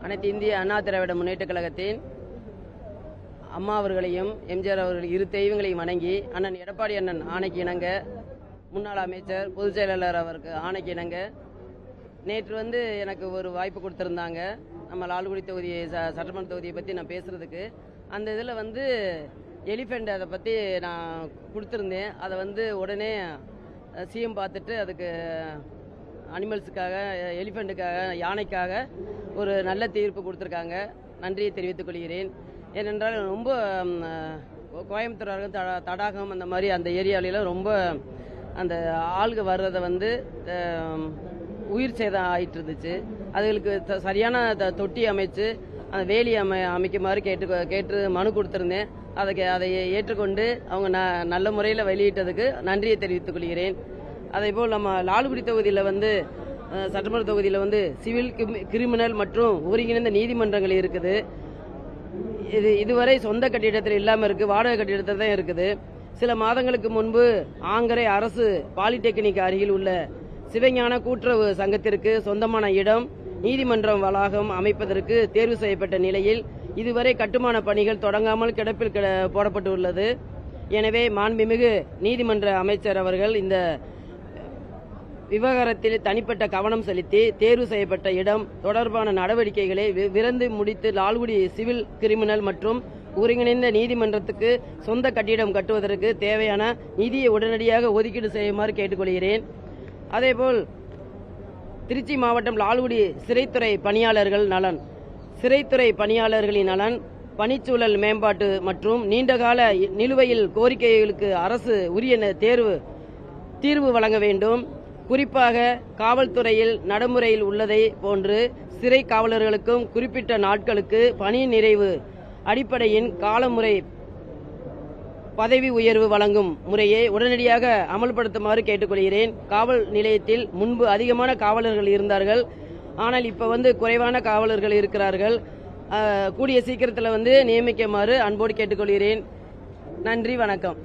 அனைத்து இந்திய அண்ணா திராவிட முன்னேற்றக் கழகத்தின் அம்மா அவர்களையும் எம்ஜிஆர் அவர்கள் இரு தெய்வங்களையும் வணங்கி அண்ணன் எடப்பாடி அண்ணன் ஆணைக்கு இணங்க, முன்னாள் அமைச்சர் பொதுச் செயலாளர் அவருக்கு ஆணைக்கு இணங்க நேற்று எனக்கு ஒரு வாய்ப்பு கொடுத்துருந்தாங்க. நம்ம லால்குடி தொகுதி சட்டமன்ற தொகுதியை பற்றி நான் பேசுகிறதுக்கு. அந்த இதில் எலிஃபெண்ட் அதை பற்றி நான் கொடுத்துருந்தேன். அதை உடனே சிஎம் பார்த்துட்டு அதுக்கு அனிமல்ஸுக்காக, எலிஃபெண்ட்டுக்காக, யானைக்காக ஒரு நல்ல தீர்ப்பு கொடுத்துருக்காங்க. நன்றியை தெரிவித்துக் கொள்கிறேன். ஏனென்றால் ரொம்ப கோயம்புத்தூர் தடாகம் அந்த மாதிரி அந்த ஏரியாவிலாம் ரொம்ப அந்த ஆள்கள் வர்றதை உயிர் சேதம் ஆகிட்டு இருந்துச்சு. அதுகளுக்கு சரியான தொட்டி அமைச்சு அந்த வேலி அமைக்குமாறு கேட்டு மனு கொடுத்துருந்தேன். அதை ஏற்றுக்கொண்டு அவங்க நல்ல முறையில் வெளியிட்டதுக்கு நன்றியை தெரிவித்துக் கொள்கிறேன். அதேபோல் நம்ம லால்குடி தொகுதியில் சட்டமன்ற தொகுதியில் சிவில், கிரிமினல் மற்றும் ஒருங்கிணைந்த நீதிமன்றங்கள் இருக்குது. இதுவரை சொந்த கட்டிடத்தில் இல்லாமல் இருக்குது, வாடகை கட்டிடத்தில் தான் இருக்குது. சில மாதங்களுக்கு முன்பு ஆங்கரை அரசு பாலிடெக்னிக் அருகில் உள்ள சிவஞான கூட்டுறவு சங்கத்திற்கு சொந்தமான இடம் நீதிமன்றம் வளாகம் அமைப்பதற்கு தேர்வு செய்யப்பட்ட நிலையில் இதுவரை கட்டுமான பணிகள் தொடங்காமல் கிடப்பில் போடப்பட்டுள்ளது. எனவே மாண்புமிகு நீதிமன்ற அமைச்சர் அவர்கள் இந்த விவகாரத்தில் தனிப்பட்ட கவனம் செலுத்தி தேர்வு செய்யப்பட்ட இடம் தொடர்பான நடவடிக்கைகளை விரைந்து முடித்து லால்குடி சிவில், கிரிமினல் மற்றும் ஒருங்கிணைந்த நீதிமன்றத்துக்கு சொந்த கட்டிடம் கட்டுவதற்கு தேவையான நிதியை உடனடியாக ஒதுக்கீடு செய்யுமாறு கேட்டுக்கொள்கிறேன். அதேபோல் திருச்சி மாவட்டம் லால்குடி சிறைத்துறை பணியாளர்கள் நலன், சிறைத்துறை பணியாளர்களின் நலன், பணிச்சூழல் மேம்பாட்டு மற்றும் நீண்டகால நிலுவையில் கோரிக்கைகளுக்கு அரசு உரிய தீர்வு வழங்க வேண்டும். குறிப்பாக காவல்துறையில் நடைமுறையில் உள்ளதை போன்று சிறை காவலர்களுக்கும் குறிப்பிட்ட நாட்களுக்கு பணி நிறைவு அடிப்படையின் காலமுறை பதவி உயர்வு வழங்கும் முறையை உடனடியாக அமல்படுத்துமாறு கேட்டுக்கொள்கிறேன். காவல் நிலையத்தில் முன்பு அதிகமான காவலர்கள் இருந்தார்கள். ஆனால் இப்ப குறைவான காவலர்கள் இருக்கிறார்கள். கூடிய சீக்கிரத்தில் நியமிக்குமாறு அன்போடு கேட்டுக்கொள்கிறேன். நன்றி, வணக்கம்.